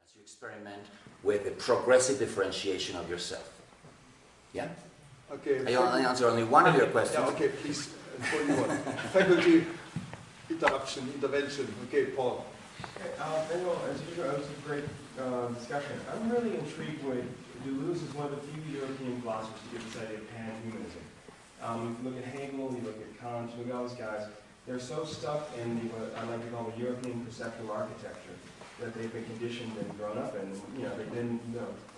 as you experiment with the progressive differentiation of yourself. Yeah? Okay. I answer only one of your questions. Yeah, okay, please. Faculty intervention. Okay, Paul. Okay, Manuel, as usual, it was a great discussion. I'm really intrigued with Deleuze is one of the few European philosophers to give this idea of pan-humanism. You look at Hegel, you look at Kant, you look at all these guys. They're so stuck in what I like to call the European perceptual architecture that they've been conditioned and grown up in. They've been,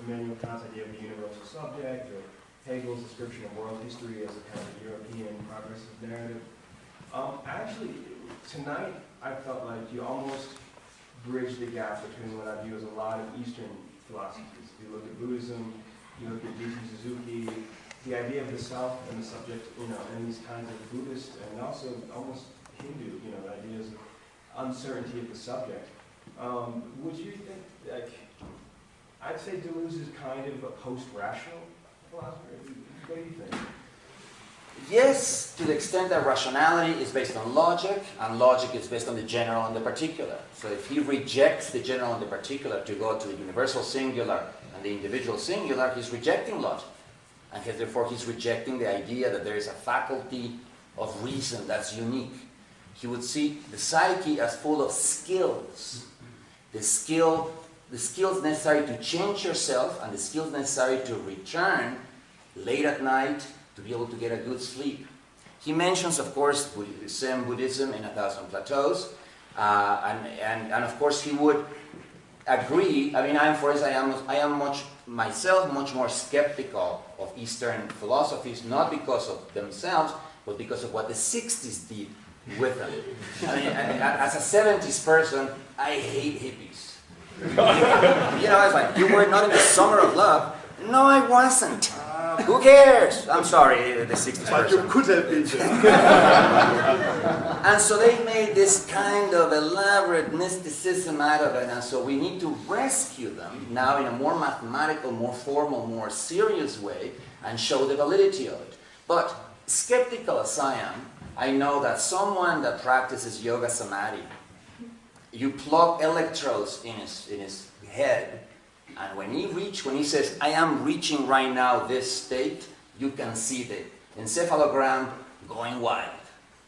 Immanuel Kant's idea of the universal subject, or Hegel's description of world history as a kind of European progressive narrative. Actually, tonight I felt like you almost bridged the gap between what I view as a lot of Eastern philosophies. If you look at Buddhism, you look at D.T. Suzuki, the idea of the self and the subject, and these kinds of Buddhist and also almost Hindu, ideas of uncertainty of the subject. Would you think, I'd say Deleuze is kind of a post-rational philosopher. What do you think? Yes, to the extent that rationality is based on logic, and logic is based on the general and the particular. So if he rejects the general and the particular to go to the universal singular and the individual singular, he's rejecting logic. And therefore he's rejecting the idea that there is a faculty of reason that's unique. He would see the psyche as full of skills. The skills necessary to change yourself and the skills necessary to return late at night to be able to get a good sleep. He mentions, of course, Zen Buddhism in 1,000 Plateaus, and of course he would agree. I mean, I am much more skeptical of Eastern philosophies, not because of themselves, but because of what the 60s did with them. I mean, as a 70s person, I hate hippies. It's like, you were not in the summer of love. No, I wasn't. Who cares? I'm sorry, the 60s But person. you could have been there. And so they made this kind of elaborate mysticism out of it, and so we need to rescue them now in a more mathematical, more formal, more serious way, and show the validity of it. But skeptical as I am, I know that someone that practices yoga samadhi, you plug electrodes in his head, and when he says, I am reaching right now this state, you can see the encephalogram going wild.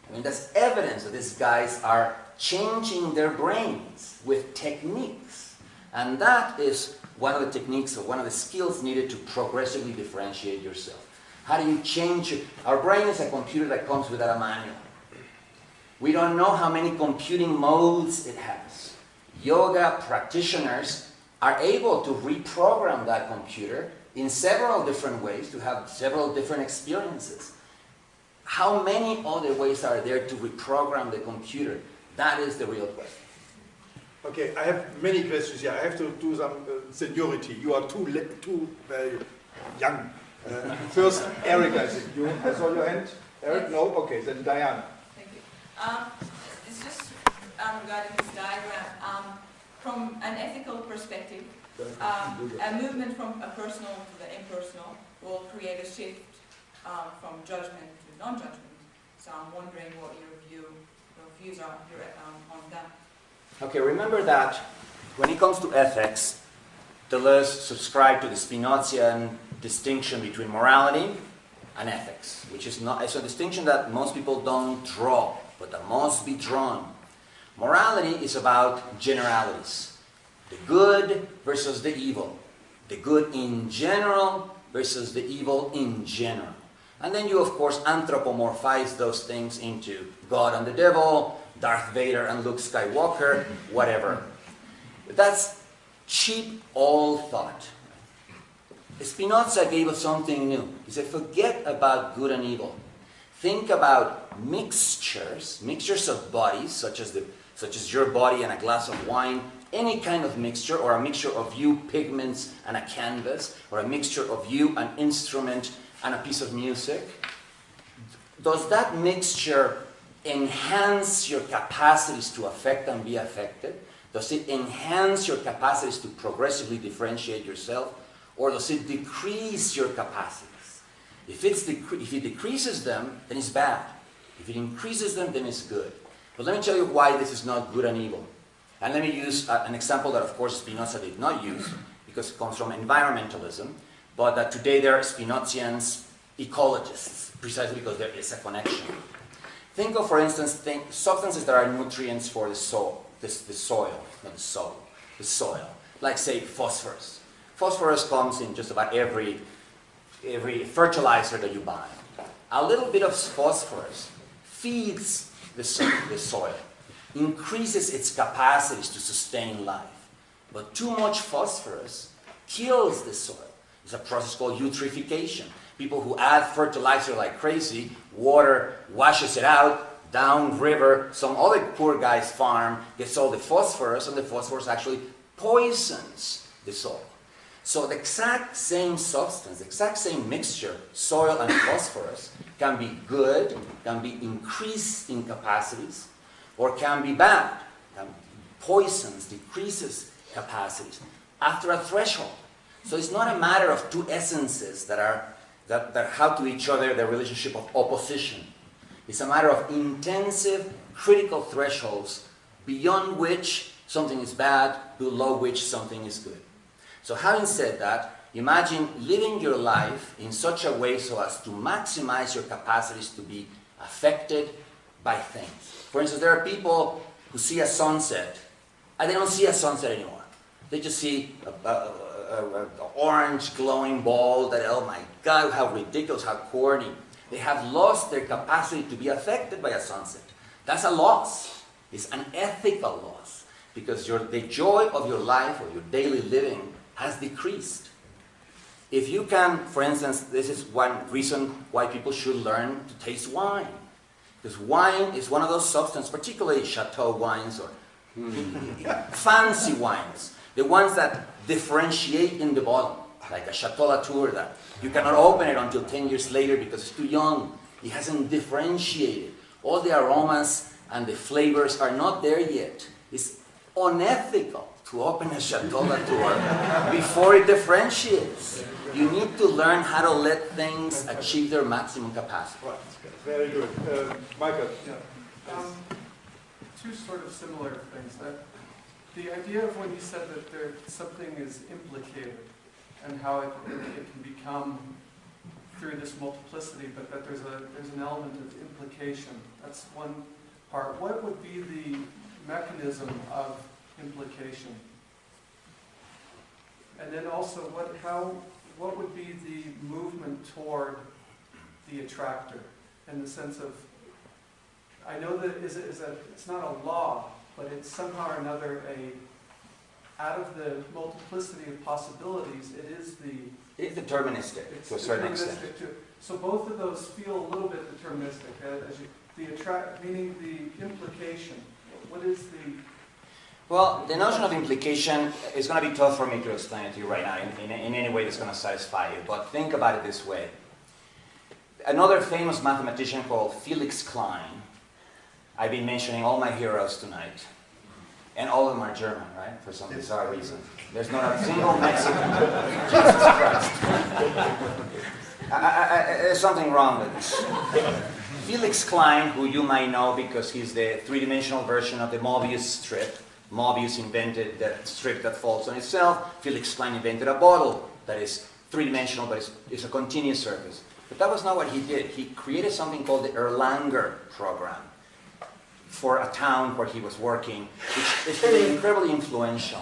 I mean, that's evidence that these guys are changing their brains with techniques. And that is one of the techniques or one of the skills needed to progressively differentiate yourself. How do you change it? Our brain is a computer that comes without a manual. We don't know how many computing modes it has. Yoga practitioners are able to reprogram that computer in several different ways to have several different experiences. How many other ways are there to reprogram the computer? That is the real question. Okay, I have many questions here. I have to do some seniority. You are too very young. First, Eric, I think. I saw your hand. Eric? Yes. No? Okay, then Diana. Thank you. It's just regarding this diagram. From an ethical perspective, a movement from a personal to the impersonal will create a shift from judgment to non-judgment. So I'm wondering what your views are on that. Okay, remember that when it comes to ethics, Deleuze subscribed to the Spinozian distinction between morality and ethics, which is not, it's a distinction that most people don't draw, but that must be drawn. Morality is about generalities. The good versus the evil. The good in general versus the evil in general. And then you, of course, anthropomorphize those things into God and the devil, Darth Vader and Luke Skywalker, whatever. That's cheap old thought. Spinoza gave us something new. He said, forget about good and evil. Think about mixtures of bodies, such as your body and a glass of wine, any kind of mixture, or a mixture of you, pigments, and a canvas, or a mixture of you, an instrument, and a piece of music. Does that mixture enhance your capacities to affect and be affected? Does it enhance your capacities to progressively differentiate yourself? Or does it decrease your capacities? If it decreases them, then it's bad. If it increases them, then it's good. But let me tell you why this is not good and evil. And let me use an example that, of course, Spinoza did not use, because it comes from environmentalism, but that today there are Spinozians ecologists, precisely because there is a connection. Think of, for instance, substances that are nutrients for the soil, the soil, like, say, phosphorus. Phosphorus comes in just about every fertilizer that you buy. A little bit of phosphorus feeds the soil, increases its capacities to sustain life. But too much phosphorus kills the soil. It's a process called eutrophication. People who add fertilizer like crazy, water washes it out, down river, some other poor guy's farm gets all the phosphorus, and the phosphorus actually poisons the soil. So the exact same substance, the exact same mixture, soil and phosphorus, can be good, can be increased in capacities, or can be bad, poisons, decreases capacities after a threshold. So it's not a matter of two essences that have to each other the relationship of opposition. It's a matter of intensive critical thresholds beyond which something is bad, below which something is good. So having said that, imagine living your life in such a way so as to maximize your capacities to be affected by things. For instance, there are people who see a sunset, and they don't see a sunset anymore. They just see an orange glowing ball that, oh my God, how ridiculous, how corny. They have lost their capacity to be affected by a sunset. That's a loss. It's an ethical loss, because the joy of your life or your daily living has decreased. If you can, for instance, this is one reason why people should learn to taste wine. Because wine is one of those substances, particularly chateau wines or fancy wines, the ones that differentiate in the bottle, like a Chateau Latour that you cannot open it until 10 years later because it's too young. It hasn't differentiated. All the aromas and the flavors are not there yet. It's unethical to open a Chateau Latour before it differentiates. You need to learn how to let things achieve their maximum capacity. Right. Very good. Michael. Yeah. Two sort of similar things. The idea of when you said that something is implicated and how it can become through this multiplicity, but that there's an element of implication. That's one part. What would be the mechanism of implication? And then also, what would be the movement toward the attractor, in the sense of, I know that it's not a law, but it's somehow or another out of the multiplicity of possibilities, it is deterministic to a certain extent. So both of those feel a little bit deterministic. Meaning the implication. What is the... Well, the notion of implication is going to be tough for me to explain it to you right now in any way that's going to satisfy you, but think about it this way. Another famous mathematician called Felix Klein, I've been mentioning all my heroes tonight, and all of them are German, right? For some bizarre reason. There's not a single Mexican. Jesus Christ. There's something wrong with this. Felix Klein, who you might know because he's the three-dimensional version of the Mobius strip. Mobius invented that strip that falls on itself. Felix Klein invented a bottle that is three-dimensional, but it's a continuous surface. But that was not what he did. He created something called the Erlanger program for a town where he was working, which is really incredibly influential.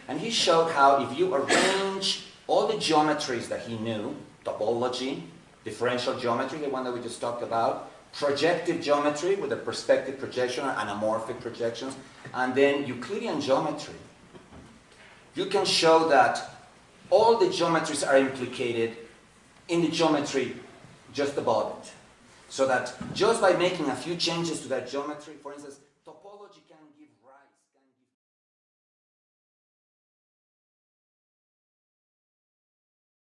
And he showed how if you arrange all the geometries that he knew, topology, differential geometry, the one that we just talked about, projective geometry with a perspective projection, anamorphic projections, and then Euclidean geometry, you can show that all the geometries are implicated in the geometry just above it. So that just by making a few changes to that geometry, for instance,